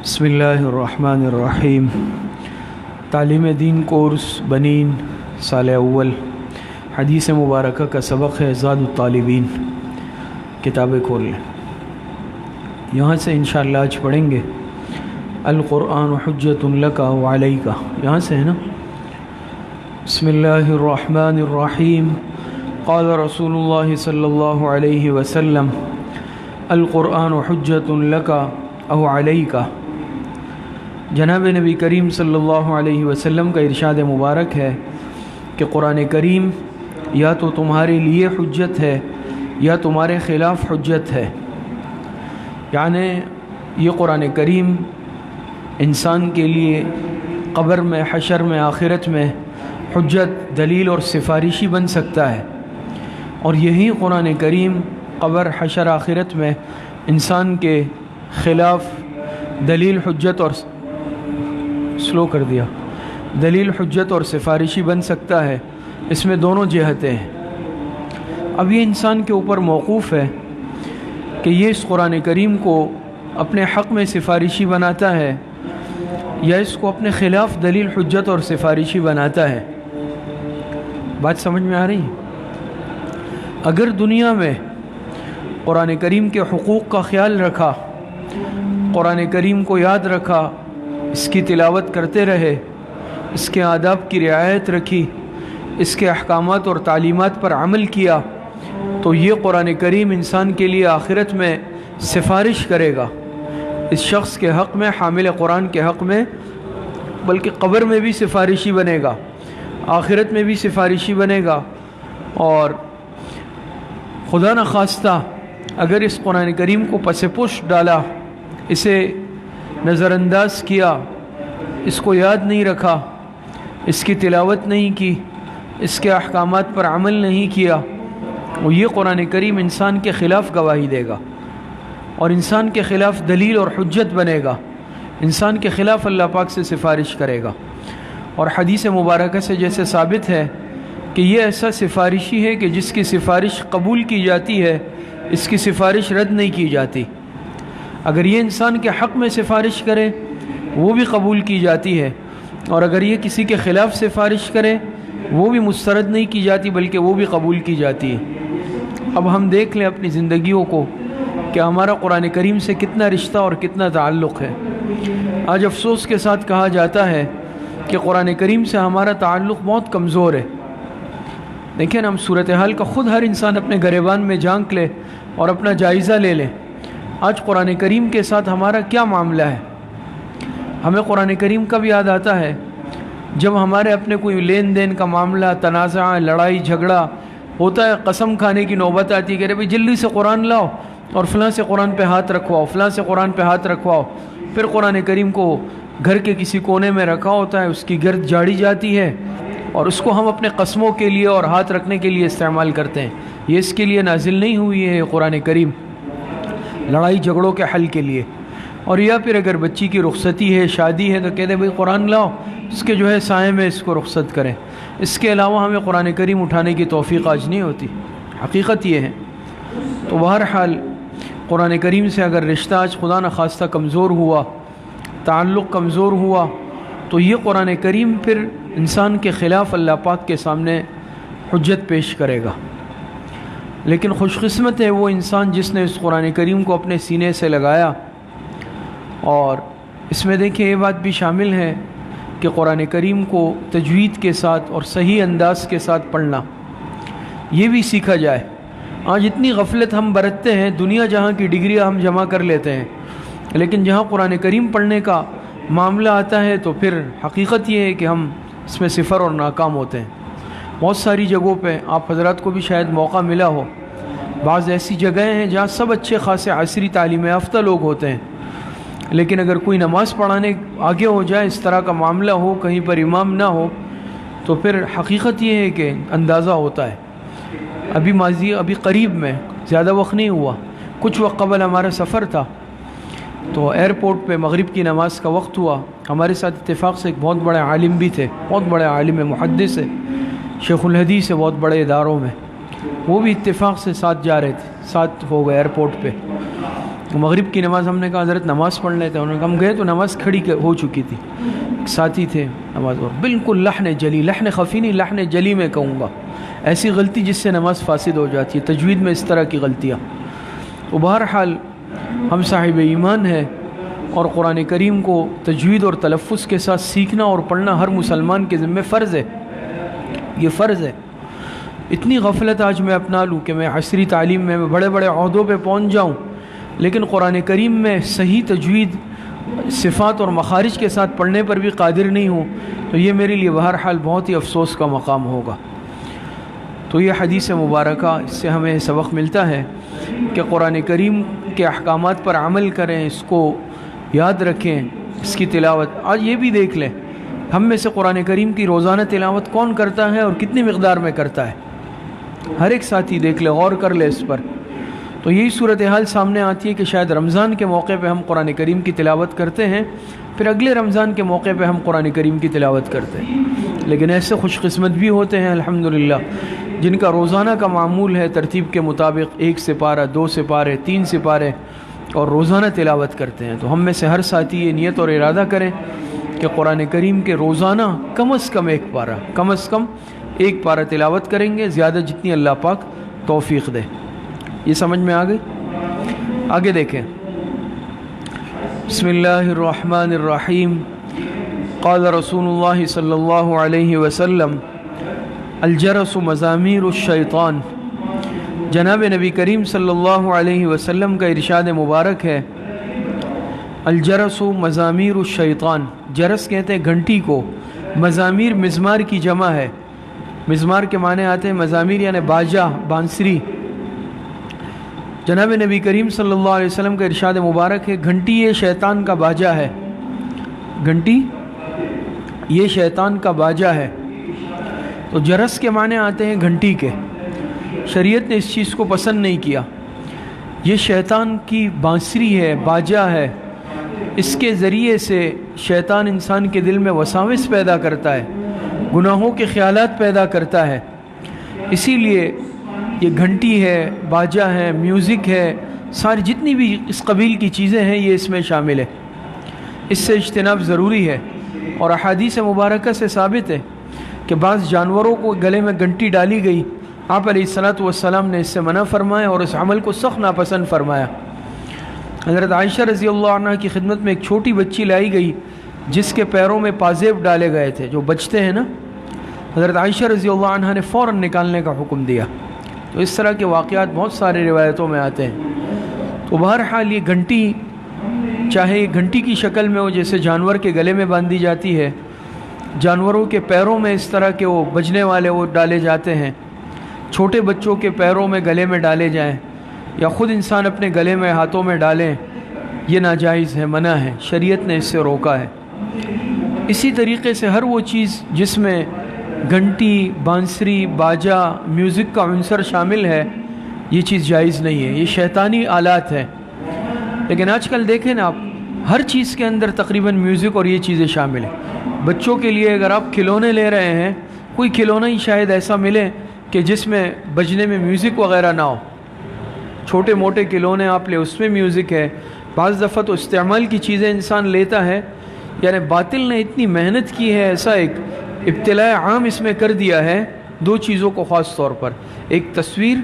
بسم اللہ الرحمن الرحیم۔ تعلیم دین کورس بنین سال اول، حدیث مبارکہ کا سبق ہے زاد الطالبین۔ کتابیں کھول لیں، یہاں سے انشاءاللہ آج پڑھیں گے القرآن حجۃ لک و علیک، یہاں سے ہے نا۔ بسم اللہ الرحمن الرحیم۔ قال رسول اللہ صلی اللہ علیہ وسلم القرآن حجۃ لک او علیک۔ جناب نبی کریم صلی اللہ علیہ وسلم کا ارشاد مبارک ہے کہ قرآن کریم یا تو تمہارے لیے حجت ہے یا تمہارے خلاف حجت ہے، یعنی یہ قرآن کریم انسان کے لیے قبر میں، حشر میں، آخرت میں حجت، دلیل اور سفارشی بن سکتا ہے، اور یہی قرآن کریم قبر، حشر، آخرت میں انسان کے خلاف دلیل، حجت اور دلیل، حجت اور سفارشی بن سکتا ہے۔ اس میں دونوں جہتیں ہیں۔ اب یہ انسان کے اوپر موقوف ہے کہ یہ اس قرآن کریم کو اپنے حق میں سفارشی بناتا ہے یا اس کو اپنے خلاف دلیل، حجت اور سفارشی بناتا ہے۔ بات سمجھ میں آ رہی ہے؟ اگر دنیا میں قرآن کریم کے حقوق کا خیال رکھا، قرآن کریم کو یاد رکھا، اس کی تلاوت کرتے رہے، اس کے آداب کی رعایت رکھی، اس کے احکامات اور تعلیمات پر عمل کیا، تو یہ قرآن کریم انسان کے لیے آخرت میں سفارش کرے گا، اس شخص کے حق میں، حامل قرآن کے حق میں، بلکہ قبر میں بھی سفارشی بنے گا، آخرت میں بھی سفارشی بنے گا۔ اور خدا نخواستہ اگر اس قرآن کریم کو پس پش ڈالا، اسے نظر انداز کیا، اس کو یاد نہیں رکھا، اس کی تلاوت نہیں کی، اس کے احکامات پر عمل نہیں کیا، وہ یہ قرآن کریم انسان کے خلاف گواہی دے گا اور انسان کے خلاف دلیل اور حجت بنے گا، انسان کے خلاف اللہ پاک سے سفارش کرے گا۔ اور حدیث مبارکہ سے جیسے ثابت ہے کہ یہ ایسا سفارشی ہے کہ جس کی سفارش قبول کی جاتی ہے، اس کی سفارش رد نہیں کی جاتی۔ اگر یہ انسان کے حق میں سفارش کرے وہ بھی قبول کی جاتی ہے، اور اگر یہ کسی کے خلاف سفارش کرے وہ بھی مسترد نہیں کی جاتی بلکہ وہ بھی قبول کی جاتی ہے۔ اب ہم دیکھ لیں اپنی زندگیوں کو کہ ہمارا قرآن کریم سے کتنا رشتہ اور کتنا تعلق ہے۔ آج افسوس کے ساتھ کہا جاتا ہے کہ قرآن کریم سے ہمارا تعلق بہت کمزور ہے۔ دیکھیں ہم صورتحال کا خود ہر انسان اپنے گریبان میں جھانک لے اور اپنا جائزہ لے لے۔ آج قرآن کریم کے ساتھ ہمارا کیا معاملہ ہے؟ ہمیں قرآن کریم کب یاد آتا ہے؟ جب ہمارے اپنے کوئی لین دین کا معاملہ، تنازع، لڑائی جھگڑا ہوتا ہے، قسم کھانے کی نوبت آتی ہے کہ بھائی جلدی سے قرآن لاؤ اور فلاں سے قرآن پہ ہاتھ رکھواؤ، فلاں سے قرآن پہ ہاتھ رکھواؤ۔ پھر قرآن کریم کو گھر کے کسی کونے میں رکھا ہوتا ہے، اس کی گرد جاڑی جاتی ہے اور اس کو ہم اپنے قسموں کے لیے اور ہاتھ رکھنے کے لیے استعمال کرتے ہیں۔ یہ اس کے لیے نازل نہیں ہوئی ہے قرآن کریم، لڑائی جھگڑوں کے حل کے لیے۔ اور یا پھر اگر بچی کی رخصتی ہے، شادی ہے، تو کہتے ہیں بھائی قرآن لاؤ، اس کے سائے میں اس کو رخصت کریں۔ اس کے علاوہ ہمیں قرآن کریم اٹھانے کی توفیق آج نہیں ہوتی، حقیقت یہ ہے۔ تو بہرحال قرآن کریم سے اگر رشتہ آج خدا نخواستہ کمزور ہوا، تعلق کمزور ہوا، تو یہ قرآن کریم پھر انسان کے خلاف اللہ پاک کے سامنے حجت پیش کرے گا۔ لیکن خوش قسمت ہے وہ انسان جس نے اس قرآن کریم کو اپنے سینے سے لگایا۔ اور اس میں دیکھیں یہ بات بھی شامل ہے کہ قرآن کریم کو تجوید کے ساتھ اور صحیح انداز کے ساتھ پڑھنا، یہ بھی سیکھا جائے۔ آج اتنی غفلت ہم برتتے ہیں، دنیا جہاں کی ڈگریاں ہم جمع کر لیتے ہیں، لیکن جہاں قرآن کریم پڑھنے کا معاملہ آتا ہے تو پھر حقیقت یہ ہے کہ ہم اس میں صفر اور ناکام ہوتے ہیں۔ بہت ساری جگہوں پہ آپ حضرات کو بھی شاید موقع ملا ہو، بعض ایسی جگہیں ہیں جہاں سب اچھے خاصے عصری تعلیم یافتہ لوگ ہوتے ہیں، لیکن اگر کوئی نماز پڑھانے آگے ہو جائے، اس طرح کا معاملہ ہو، کہیں پر امام نہ ہو، تو پھر حقیقت یہ ہے کہ اندازہ ہوتا ہے۔ ابھی قریب میں، زیادہ وقت نہیں ہوا، کچھ وقت قبل ہمارا سفر تھا، تو ایئرپورٹ پہ مغرب کی نماز کا وقت ہوا۔ ہمارے ساتھ اتفاق سے ایک بہت بڑے عالم بھی تھے، بہت بڑے عالم محدث ہے، شیخ الحدیث ہے بہت بڑے اداروں میں، وہ بھی اتفاق سے ساتھ جا رہے تھے، ساتھ ہو گئے ایئرپورٹ پہ۔ مغرب کی نماز ہم نے کہا حضرت نماز پڑھ لیتے ہیں، انہوں نے کہا ہم گئے تو نماز کھڑی ہو چکی تھی، ساتھی تھے نماز، اور بالکل لحن جلی، لحن خفی نہیں، لحن جلی میں کہوں گا، ایسی غلطی جس سے نماز فاسد ہو جاتی ہے، تجوید میں اس طرح کی غلطیاں۔ تو بہرحال ہم صاحب ایمان ہیں، اور قرآن کریم کو تجوید اور تلفظ کے ساتھ سیکھنا اور پڑھنا ہر مسلمان کے ذمہ فرض ہے، یہ فرض ہے۔ اتنی غفلت آج میں اپنا لوں کہ میں عصری تعلیم میں بڑے بڑے عہدوں پہ پہنچ جاؤں، لیکن قرآن کریم میں صحیح تجوید صفات اور مخارج کے ساتھ پڑھنے پر بھی قادر نہیں ہوں، تو یہ میرے لیے بہرحال بہت ہی افسوس کا مقام ہوگا۔ تو یہ حدیث مبارکہ، اس سے ہمیں سبق ملتا ہے کہ قرآن کریم کے احکامات پر عمل کریں، اس کو یاد رکھیں، اس کی تلاوت۔ آج یہ بھی دیکھ لیں ہم میں سے قرآن کریم کی روزانہ تلاوت کون کرتا ہے اور کتنی مقدار میں کرتا ہے، ہر ایک ساتھی دیکھ لے، غور کر لے اس پر۔ تو یہی صورتحال سامنے آتی ہے کہ شاید رمضان کے موقع پہ ہم قرآن کریم کی تلاوت کرتے ہیں، پھر اگلے رمضان کے موقع پہ ہم قرآن کریم کی تلاوت کرتے ہیں، لیکن ایسے خوش قسمت بھی ہوتے ہیں الحمدللہ جن کا روزانہ کا معمول ہے ترتیب کے مطابق 1 سپارہ، 2 سپارے، 3 سپارے، اور روزانہ تلاوت کرتے ہیں۔ تو ہم میں سے ہر ساتھی یہ نیت اور ارادہ کریں کہ قرآن کریم کے روزانہ کم از کم 1 پارہ، کم از کم 1 پارہ تلاوت کریں گے، زیادہ جتنی اللہ پاک توفیق دے۔ یہ سمجھ میں آ گئی؟ آگے دیکھیں، بسم اللہ الرحمن الرحیم، قال رسول اللہ صلی اللہ علیہ وسلم الجرس مزامیر الشیطان۔ جناب نبی کریم صلی اللہ علیہ وسلم کا ارشاد مبارک ہے، الجرس مزامیر الشیطان، جرس کہتے ہیں گھنٹی کو، مزامیر مزمار کی جمع ہے، مزمار کے معنی آتے ہیں مزامیر یعنی باجا، بانسری۔ جناب نبی کریم صلی اللہ علیہ وسلم کا ارشاد مبارک ہے، گھنٹی یہ شیطان کا باجا ہے، گھنٹی یہ شیطان کا باجا ہے۔ تو جرس کے معنی آتے ہیں گھنٹی کے، شریعت نے اس چیز کو پسند نہیں کیا، یہ شیطان کی بانسری ہے، باجا ہے، اس کے ذریعے سے شیطان انسان کے دل میں وساوس پیدا کرتا ہے، گناہوں کے خیالات پیدا کرتا ہے، اسی لیے یہ گھنٹی ہے، باجا ہے، میوزک ہے، ساری جتنی بھی اس قبیل کی چیزیں ہیں یہ اس میں شامل ہے، اس سے اجتناب ضروری ہے۔ اور احادیث مبارکہ سے ثابت ہے کہ بعض جانوروں کو گلے میں گھنٹی ڈالی گئی، آپ علیہ الصلاۃ والسلام نے اس سے منع فرمایا اور اس عمل کو سخت ناپسند فرمایا۔ حضرت عائشہ رضی اللہ عنہ کی خدمت میں ایک چھوٹی بچی لائی گئی جس کے پیروں میں پازیب ڈالے گئے تھے، جو بچتے ہیں نا، حضرت عائشہ رضی اللہ عنہ نے فوراً نکالنے کا حکم دیا۔ تو اس طرح کے واقعات بہت سارے روایتوں میں آتے ہیں۔ تو بہرحال یہ گھنٹی، چاہے یہ گھنٹی کی شکل میں ہو جیسے جانور کے گلے میں باندھی جاتی ہے، جانوروں کے پیروں میں اس طرح کے وہ بجنے والے وہ ڈالے جاتے ہیں، چھوٹے بچوں کے پیروں میں گلے میں ڈالے جائیں، یا خود انسان اپنے گلے میں ہاتھوں میں ڈالیں، یہ ناجائز ہے، منع ہے، شریعت نے اس سے روکا ہے۔ اسی طریقے سے ہر وہ چیز جس میں گھنٹی، بانسری، باجا، میوزک کا عنصر شامل ہے، یہ چیز جائز نہیں ہے، یہ شیطانی آلات ہے۔ لیکن آج کل دیکھیں نا آپ، ہر چیز کے اندر تقریباً میوزک اور یہ چیزیں شامل ہیں۔ بچوں کے لیے اگر آپ کھلونے لے رہے ہیں، کوئی کھلونا ہی شاید ایسا ملے کہ جس میں بجنے میں میوزک وغیرہ نہ ہو، چھوٹے موٹے کھلونے آپ لے اس میں میوزک ہے۔ بعض دفعہ تو استعمال کی چیزیں انسان لیتا ہے، یعنی باطل نے اتنی محنت کی ہے، ایسا ایک ابتلاء عام اس میں کر دیا ہے، 2 چیزوں کو خاص طور پر، ایک تصویر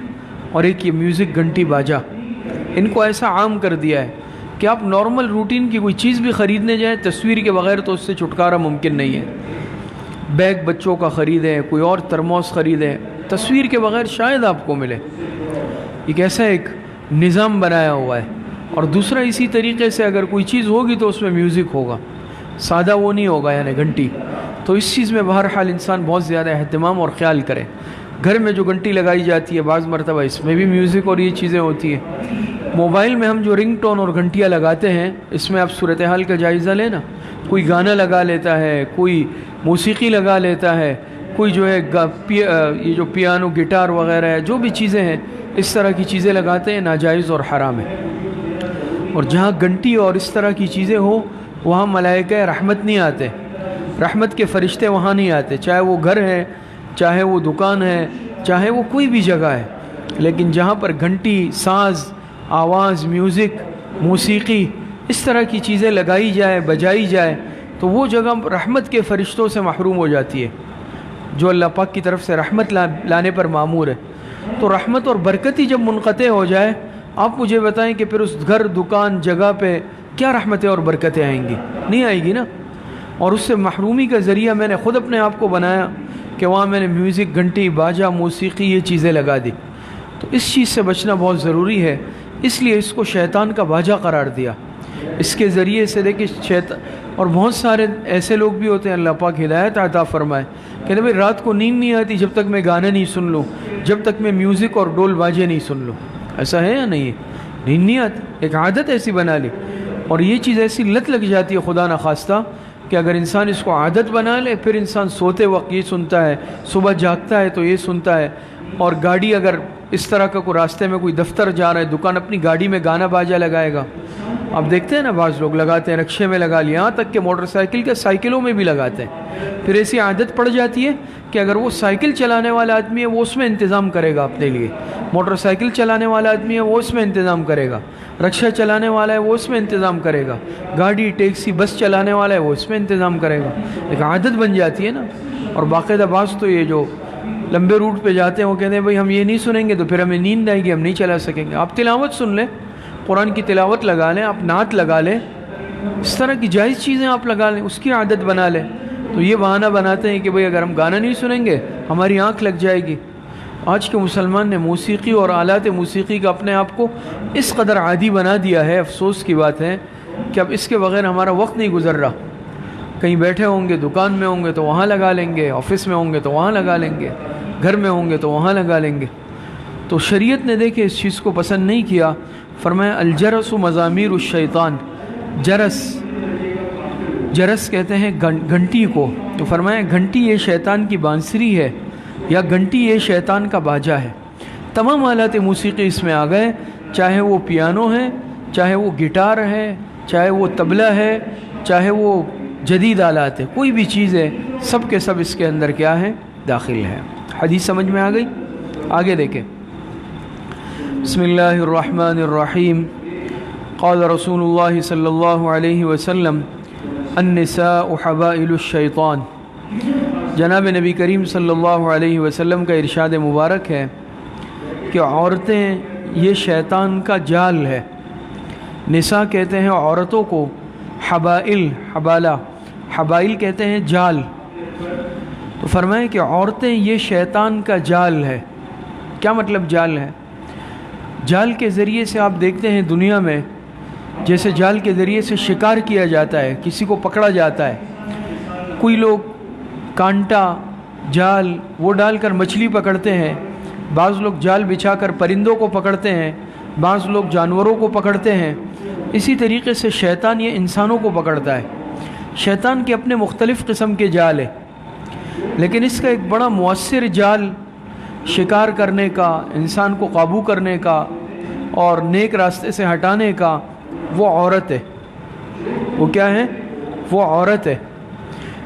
اور ایک یہ میوزک، گھنٹی، باجا، ان کو ایسا عام کر دیا ہے کہ آپ نارمل روٹین کی کوئی چیز بھی خریدنے جائیں، تصویر کے بغیر تو اس سے چھٹکارا ممکن نہیں ہے۔ بیگ بچوں کا خریدیں، کوئی اور ترموس خریدیں، تصویر کے بغیر شاید آپ کو ملے۔ ایک ایسا ایک نظام بنایا ہوا ہے۔ اور دوسرا اسی طریقے سے اگر کوئی چیز ہوگی تو اس میں میوزک ہوگا، سادہ وہ نہیں ہوگا، یعنی گھنٹی۔ تو اس چیز میں بہرحال انسان بہت زیادہ اہتمام اور خیال کرے۔ گھر میں جو گھنٹی لگائی جاتی ہے بعض مرتبہ اس میں بھی میوزک اور یہ چیزیں ہوتی ہیں۔ موبائل میں ہم جو رنگ ٹون اور گھنٹیاں لگاتے ہیں، اس میں آپ صورتحال کا جائزہ لیں نا، کوئی گانا لگا لیتا ہے، کوئی موسیقی لگا لیتا ہے، کوئی جو ہے یہ جو پیانو، گٹار وغیرہ ہے، جو بھی چیزیں ہیں اس طرح کی چیزیں لگاتے ہیں، ناجائز اور حرام ہے۔ اور جہاں گھنٹی اور اس طرح کی چیزیں ہو وہاں ملائکہ رحمت نہیں آتے، رحمت کے فرشتے وہاں نہیں آتے، چاہے وہ گھر ہے، چاہے وہ دکان ہے، چاہے وہ کوئی بھی جگہ ہے۔ لیکن جہاں پر گھنٹی، ساز، آواز، میوزک موسیقی، اس طرح کی چیزیں لگائی جائے، بجائی جائے تو وہ جگہ رحمت کے فرشتوں سے محروم ہو جاتی ہے جو اللہ پاک کی طرف سے رحمت لانے پر مامور ہے۔ تو رحمت اور برکت ہی جب منقطع ہو جائے، آپ مجھے بتائیں کہ پھر اس گھر، دکان، جگہ پہ کیا رحمتیں اور برکتیں آئیں گی؟ نہیں آئے گی نا۔ اور اس سے محرومی کا ذریعہ میں نے خود اپنے آپ کو بنایا کہ وہاں میں نے میوزک، گھنٹی، باجا، موسیقی، یہ چیزیں لگا دی۔ تو اس چیز سے بچنا بہت ضروری ہے، اس لیے اس کو شیطان کا باجا قرار دیا۔ اس کے ذریعے سے دیکھیں شیطان، اور بہت سارے ایسے لوگ بھی ہوتے ہیں، اللہ پاک ہدایت عطا فرمائے، کہ بھائی رات کو نیند نہیں آتی جب تک میں گانا نہیں سن لوں، جب تک میں میوزک اور ڈول باجے نہیں سن لوں۔ ایسا ہے یا نہیں ہے؟ نیند نہیں آتی، ایک عادت ایسی بنا لی، اور یہ چیز ایسی لت لگ جاتی ہے خدا نخواستہ کہ اگر انسان اس کو عادت بنا لے، پھر انسان سوتے وقت یہ سنتا ہے، صبح جاگتا ہے تو یہ سنتا ہے، اور گاڑی اگر اس طرح کا کوئی راستے میں کوئی دفتر جا رہا ہے، دکان، اپنی گاڑی میں گانا باجا لگائے گا۔ آپ دیکھتے ہیں نا بعض لوگ لگاتے ہیں، رکشے میں لگا لیا، یہاں تک کہ موٹر سائیکل کے سائیکلوں میں بھی لگاتے ہیں۔ پھر ایسی عادت پڑ جاتی ہے کہ اگر وہ سائیکل چلانے والا آدمی ہے وہ اس میں انتظام کرے گا اپنے لیے، موٹر سائیکل چلانے والا آدمی ہے وہ اس میں انتظام کرے گا، رکشہ چلانے والا ہے وہ اس میں انتظام کرے گا، گاڑی، ٹیکسی، بس چلانے والا ہے وہ اس میں انتظام کرے گا۔ ایک عادت بن جاتی ہے نا۔ اور باقاعدہ بعض تو یہ جو لمبے روٹ پہ جاتے ہیں وہ کہتے ہیں بھائی ہم یہ نہیں سنیں گے تو پھر ہمیں نیند آئے گی، ہم نہیں چلا سکیں گے۔ آپ تلاوت سن لیں، قرآن کی تلاوت لگا لیں، آپ نعت لگا لیں، اس طرح کی جائز چیزیں آپ لگا لیں، اس کی عادت بنا لیں۔ تو یہ بہانہ بناتے ہیں کہ بھئی اگر ہم گانا نہیں سنیں گے ہماری آنکھ لگ جائے گی۔ آج کے مسلمان نے موسیقی اور آلات موسیقی کا اپنے آپ کو اس قدر عادی بنا دیا ہے، افسوس کی بات ہے کہ اب اس کے بغیر ہمارا وقت نہیں گزر رہا۔ کہیں بیٹھے ہوں گے، دکان میں ہوں گے تو وہاں لگا لیں گے، آفس میں ہوں گے تو وہاں لگا لیں گے، گھر میں ہوں گے تو وہاں لگا لیں گے۔ تو شریعت نے دیکھے اس چیز کو پسند نہیں کیا، فرمایا الجرس مزامیر الشیطان، جرس کہتے ہیں گھنٹی کو، تو فرمایا گھنٹی یہ شیطان کی بانسری ہے، یا گھنٹی یہ شیطان کا باجا ہے۔ تمام آلات موسیقی اس میں آ گئے، چاہے وہ پیانو ہے، چاہے وہ گٹار ہے، چاہے وہ طبلہ ہے، چاہے وہ جدید آلات ہے، کوئی بھی چیز ہے، سب کے سب اس کے اندر کیا ہے؟ داخل ہے۔ حدیث سمجھ میں آ گئی؟ آگے دیکھیں۔ بسم اللہ الرحمن الرحیم۔ قال رسول اللہ صلی اللہ علیہ وسلم النساء حبائل الشیطان۔ جناب نبی کریم صلی اللہ علیہ وسلم کا ارشاد مبارک ہے کہ عورتیں یہ شیطان کا جال ہے۔ نساء کہتے ہیں عورتوں کو، حبائل، حبائل کہتے ہیں جال۔ تو فرمائیں کہ عورتیں یہ شیطان کا جال ہے۔ کیا مطلب جال ہے؟ جال کے ذریعے سے آپ دیکھتے ہیں دنیا میں جیسے جال کے ذریعے سے شکار کیا جاتا ہے، کسی کو پکڑا جاتا ہے۔ کوئی لوگ کانٹا، جال وہ ڈال کر مچھلی پکڑتے ہیں، بعض لوگ جال بچھا کر پرندوں کو پکڑتے ہیں، بعض لوگ جانوروں کو پکڑتے ہیں۔ اسی طریقے سے شیطان یہ انسانوں کو پکڑتا ہے۔ شیطان کے اپنے مختلف قسم کے جال ہیں، لیکن اس کا ایک بڑا مؤثر جال شکار کرنے کا، انسان کو قابو کرنے کا اور نیک راستے سے ہٹانے کا، وہ عورت ہے۔ وہ کیا ہے؟ وہ عورت ہے۔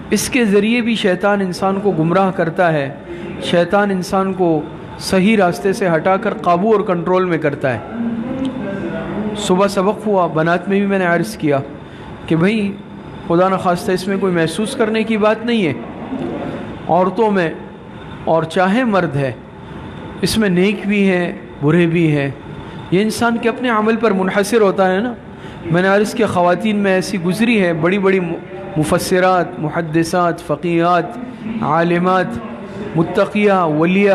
اس کے ذریعے بھی شیطان انسان کو گمراہ کرتا ہے، شیطان انسان کو صحیح راستے سے ہٹا کر قابو اور کنٹرول میں کرتا ہے۔ صبح سبق ہوا، بنات میں بھی میں نے عرض کیا کہ بھئی خدا نخواستہ اس میں کوئی محسوس کرنے کی بات نہیں ہے، عورتوں میں اور چاہے مرد ہے، اس میں نیک بھی ہیں برے بھی ہیں، یہ انسان کے اپنے عمل پر منحصر ہوتا ہے نا۔ میں نے عرض کیا خواتین میں ایسی گزری ہے، بڑی بڑی مفسرات، محدثات، فقیہات، عالمات، متقیہ، ولیہ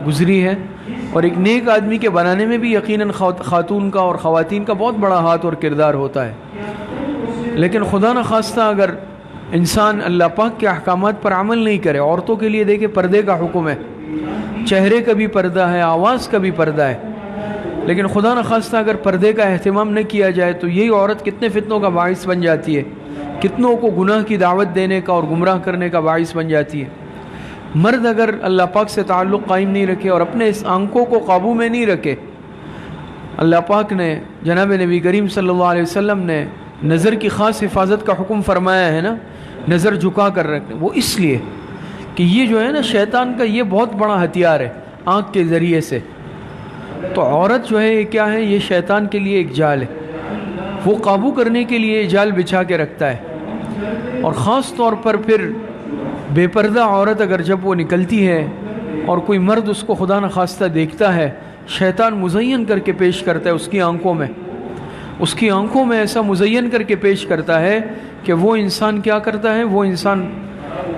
گزری ہے، اور ایک نیک آدمی کے بنانے میں بھی یقیناً خاتون کا اور خواتین کا بہت بڑا ہاتھ اور کردار ہوتا ہے۔ لیکن خدا نخواستہ اگر انسان اللہ پاک کے احکامات پر عمل نہیں کرے، عورتوں کے لیے دیکھیں پردے کا حکم ہے، چہرے کا بھی پردہ ہے، آواز کا بھی پردہ ہے، لیکن خدا نخواستہ اگر پردے کا اہتمام نہ کیا جائے تو یہی عورت کتنے فتنوں کا باعث بن جاتی ہے، کتنوں کو گناہ کی دعوت دینے کا اور گمراہ کرنے کا باعث بن جاتی ہے۔ مرد اگر اللہ پاک سے تعلق قائم نہیں رکھے اور اپنے اس آنکھوں کو قابو میں نہیں رکھے، اللہ پاک نے، جناب نبی کریم صلی اللہ علیہ وسلم نے نظر کی خاص حفاظت کا حکم فرمایا ہے نا، نظر جھکا کر رکھنے، وہ اس لیے کہ یہ جو ہے نا شیطان کا یہ بہت بڑا ہتھیار ہے آنکھ کے ذریعے سے۔ تو عورت جو ہے یہ کیا ہے؟ یہ شیطان کے لیے ایک جال ہے۔ وہ قابو کرنے کے لیے جال بچھا کے رکھتا ہے۔ اور خاص طور پر پھر بے پردہ عورت اگر جب وہ نکلتی ہے اور کوئی مرد اس کو خدا نخواستہ دیکھتا ہے، شیطان مزین کر کے پیش کرتا ہے اس کی آنکھوں میں ایسا مزین کر کے پیش کرتا ہے کہ وہ انسان کیا کرتا ہے، وہ انسان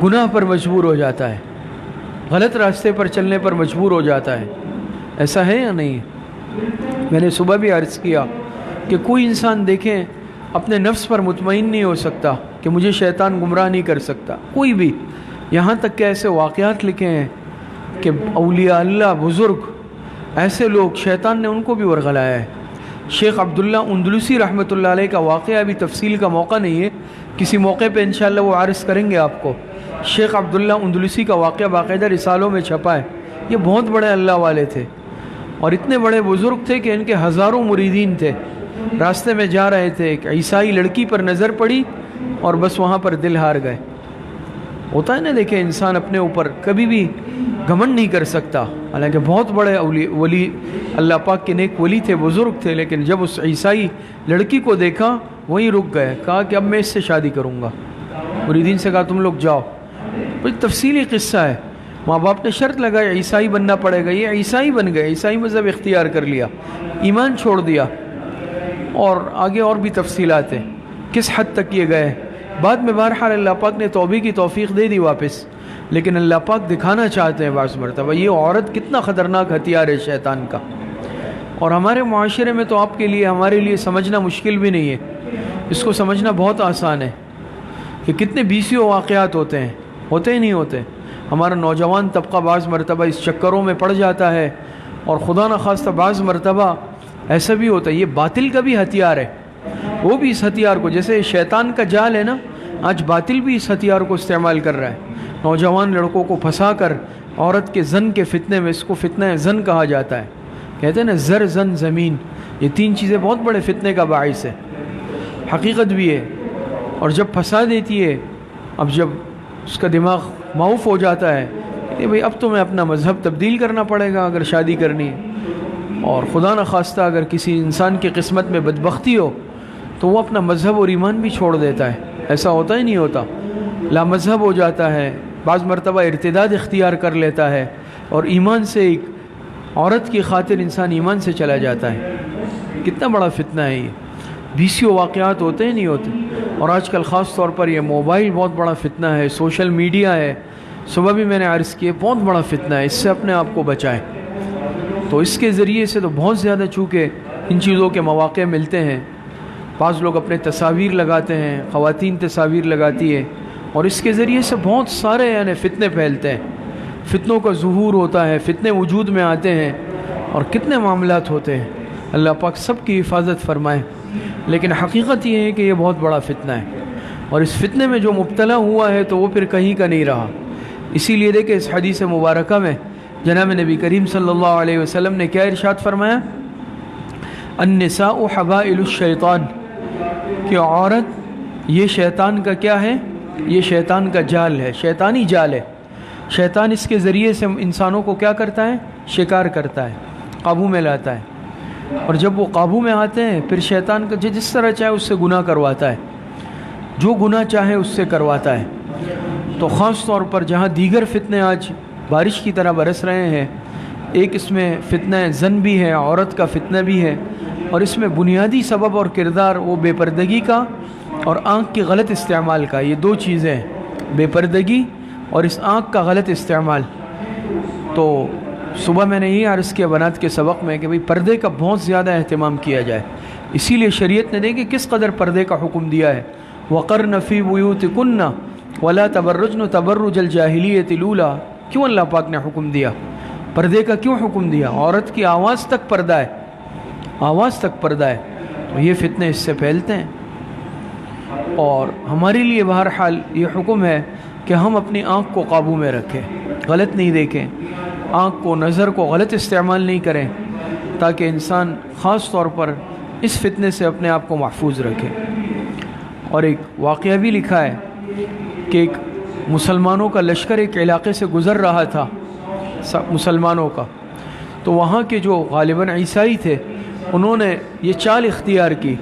گناہ پر مجبور ہو جاتا ہے، غلط راستے پر چلنے پر مجبور ہو جاتا ہے۔ ایسا ہے یا نہیں؟ میں نے صبح بھی عرض کیا کہ کوئی انسان دیکھیں اپنے نفس پر مطمئن نہیں ہو سکتا کہ مجھے شیطان گمراہ نہیں کر سکتا، کوئی بھی۔ یہاں تک کہ ایسے واقعات لکھے ہیں کہ اولیاء اللہ، بزرگ، ایسے لوگ شیطان نے ان کو بھی ورغلایا ہے۔ شیخ عبداللہ اندلسی رحمۃ اللہ علیہ کا واقعہ ابھی تفصیل کا موقع نہیں ہے، کسی موقع پہ انشاءاللہ وہ عرض کریں گے آپ کو۔ شیخ عبداللہ اندلسی کا واقعہ باقاعدہ رسالوں میں چھپا ہے۔ یہ بہت بڑے اللہ والے تھے اور اتنے بڑے بزرگ تھے کہ ان کے ہزاروں مریدین تھے۔ راستے میں جا رہے تھے، ایک عیسائی لڑکی پر نظر پڑی اور بس وہاں پر دل ہار گئے۔ ہوتا ہے نا، دیکھیں انسان اپنے اوپر کبھی بھی گھمنڈ نہیں کر سکتا، حالانکہ بہت بڑے ولی اللہ پاک کے نیک ولی تھے، بزرگ تھے، لیکن جب اس عیسائی لڑکی کو دیکھا وہیں رک گئے، کہا کہ اب میں اس سے شادی کروں گا۔ مریدین سے کہا تم لوگ جاؤ۔ کوئی تفصیلی قصہ ہے، ماں باپ نے شرط لگائی عیسائی بننا پڑے گا، یہ عیسائی بن گئے، عیسائی مذہب اختیار کر لیا، ایمان چھوڑ دیا، اور آگے اور بھی تفصیلات ہیں کس حد تک یہ گئے۔ بعد میں بہرحال اللہ پاک نے توبہ کی توفیق دے دی واپس، لیکن اللہ پاک دکھانا چاہتے ہیں بعض مرتبہ یہ عورت کتنا خطرناک ہتھیار ہے شیطان کا۔ اور ہمارے معاشرے میں تو آپ کے لیے، ہمارے لیے سمجھنا مشکل بھی نہیں ہے، اس کو سمجھنا بہت آسان ہے کہ کتنے بیسیوں واقعات ہوتے ہی نہیں ہوتے۔ ہمارا نوجوان طبقہ بعض مرتبہ اس چکروں میں پڑ جاتا ہے، اور خدا نخواستہ بعض مرتبہ ایسا بھی ہوتا ہے، یہ باطل کا بھی ہتھیار ہے، وہ بھی اس ہتھیار کو، جیسے شیطان کا جال ہے نا، آج باطل بھی اس ہتھیار کو استعمال کر رہا ہے، نوجوان لڑکوں کو پھنسا کر عورت کے زن کے فتنے میں، اس کو فتنہ زن کہا جاتا ہے، کہتے ہیں نا زر، زن، زمین، یہ تین چیزیں بہت بڑے فتنے کا باعث ہے، حقیقت بھی ہے۔ اور جب پھنسا دیتی ہے، اب جب اس کا دماغ معاف ہو جاتا ہے کہ بھئی اب تو میں اپنا مذہب تبدیل کرنا پڑے گا اگر شادی کرنی ہے، اور خدا نخواستہ اگر کسی انسان کی قسمت میں بدبختی ہو تو وہ اپنا مذہب اور ایمان بھی چھوڑ دیتا ہے۔ ایسا ہوتا ہی نہیں ہوتا، لا مذہب ہو جاتا ہے، بعض مرتبہ ارتداد اختیار کر لیتا ہے، اور ایمان سے ایک عورت کی خاطر انسان ایمان سے چلا جاتا ہے۔ کتنا بڑا فتنہ ہے یہ، بیسیوں واقعات ہوتے ہی نہیں ہوتے۔ اور آج کل خاص طور پر یہ موبائل بہت بڑا فتنہ ہے، سوشل میڈیا ہے، صبح بھی میں نے عرض کیا بہت بڑا فتنہ ہے، اس سے اپنے آپ کو بچائیں۔ تو اس کے ذریعے سے تو بہت زیادہ چونکہ ان چیزوں کے مواقع ملتے ہیں، بعض لوگ اپنے تصاویر لگاتے ہیں، خواتین تصاویر لگاتی ہے، اور اس کے ذریعے سے بہت سارے فتنے پھیلتے ہیں، فتنوں کا ظہور ہوتا ہے، فتنے وجود میں آتے ہیں، اور کتنے معاملات ہوتے ہیں۔ اللہ پاک سب کی حفاظت فرمائے، لیکن حقیقت یہ ہے کہ یہ بہت بڑا فتنہ ہے، اور اس فتنے میں جو مبتلا ہوا ہے تو وہ پھر کہیں کا نہیں رہا۔ اسی لیے دیکھیں اس حدیث مبارکہ میں جناب نبی کریم صلی اللہ علیہ وسلم نے کیا ارشاد فرمایا؟ النساء حبائل الشیطان، کہ عورت یہ شیطان کا کیا ہے؟ یہ شیطان کا جال ہے، شیطانی جال ہے۔ شیطان اس کے ذریعے سے انسانوں کو کیا کرتا ہے؟ شکار کرتا ہے، قابو میں لاتا ہے، اور جب وہ قابو میں آتے ہیں پھر شیطان کا جس طرح چاہے اس سے گناہ کرواتا ہے، جو گناہ چاہے اس سے کرواتا ہے۔ تو خاص طور پر جہاں دیگر فتنے آج بارش کی طرح برس رہے ہیں، ایک اس میں فتنہ زن بھی ہے، عورت کا فتنہ بھی ہے، اور اس میں بنیادی سبب اور کردار وہ بے پردگی کا اور آنکھ کی غلط استعمال کا، یہ دو چیزیں ہیں، بے پردگی اور اس آنکھ کا غلط استعمال۔ تو صبح میں نے یہ عرض کیا بنات کے سبق میں کہ بھئی پردے کا بہت زیادہ اہتمام کیا جائے، اسی لیے شریعت نے دیکھیں کس قدر پردے کا حکم دیا ہے۔ وَقَرْنَ فِي بُيُوتِكُنَّ وَلَا تَبَرُّجْنَ تَبَرُّجَ الْجَاهِلِيَّةِ الْأُولَىٰ، کیوں اللہ پاک نے حکم دیا؟ پردے کا کیوں حکم دیا؟ عورت کی آواز تک پردہ ہے، آواز تک پردہ ہے، تو یہ فتنے اس سے پھیلتے ہیں۔ اور ہمارے لیے بہرحال یہ حکم ہے کہ ہم اپنی آنکھ کو قابو میں رکھیں، غلط نہیں دیکھیں، آنکھ کو، نظر کو غلط استعمال نہیں کریں، تاکہ انسان خاص طور پر اس فتنے سے اپنے آپ کو محفوظ رکھے۔ اور ایک واقعہ بھی لکھا ہے کہ ایک مسلمانوں کا لشکر ایک علاقے سے گزر رہا تھا، مسلمانوں کا، تو وہاں کے جو غالباً عیسائی تھے انہوں نے یہ چال اختیار کی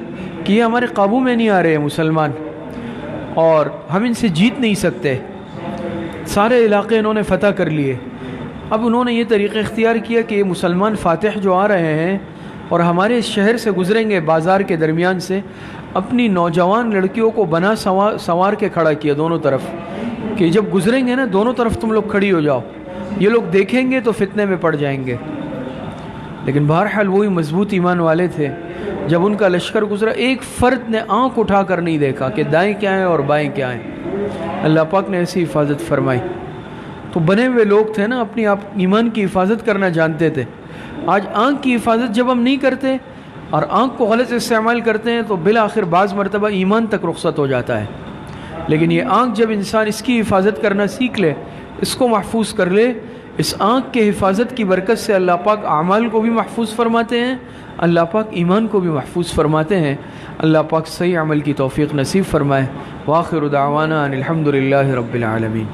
کہ یہ ہمارے قابو میں نہیں آ رہے مسلمان اور ہم ان سے جیت نہیں سکتے. سارے علاقے انہوں نے فتح کر لیے. اب انہوں نے یہ طریقہ اختیار کیا کہ یہ مسلمان فاتح جو آ رہے ہیں اور ہمارے اس شہر سے گزریں گے بازار کے درمیان سے، اپنی نوجوان لڑکیوں کو بنا سوار کے کھڑا کیا دونوں طرف کہ جب گزریں گے نا دونوں طرف تم لوگ کھڑی ہو جاؤ، یہ لوگ دیکھیں گے تو فتنے میں پڑ جائیں گے. لیکن بہرحال وہی مضبوط ایمان والے تھے. جب ان کا لشکر گزرا ایک فرد نے آنکھ اٹھا کر نہیں دیکھا کہ دائیں کیا ہیں اور بائیں کیا ہیں. اللہ پاک نے ایسی حفاظت فرمائی. تو بنے ہوئے لوگ تھے نا، اپنی آپ ایمان کی حفاظت کرنا جانتے تھے. آج آنکھ کی حفاظت جب ہم نہیں کرتے اور آنکھ کو غلط استعمال کرتے ہیں تو بالآخر بعض مرتبہ ایمان تک رخصت ہو جاتا ہے. لیکن یہ آنکھ جب انسان اس کی حفاظت کرنا سیکھ لے، اس کو محفوظ کر لے، اس آنکھ کے حفاظت کی برکت سے اللہ پاک اعمال کو بھی محفوظ فرماتے ہیں، اللہ پاک ایمان کو بھی محفوظ فرماتے ہیں. اللہ پاک صحیح عمل کی توفیق نصیب فرمائے. وآخر دعوانا ان الحمد للہ رب العالمین.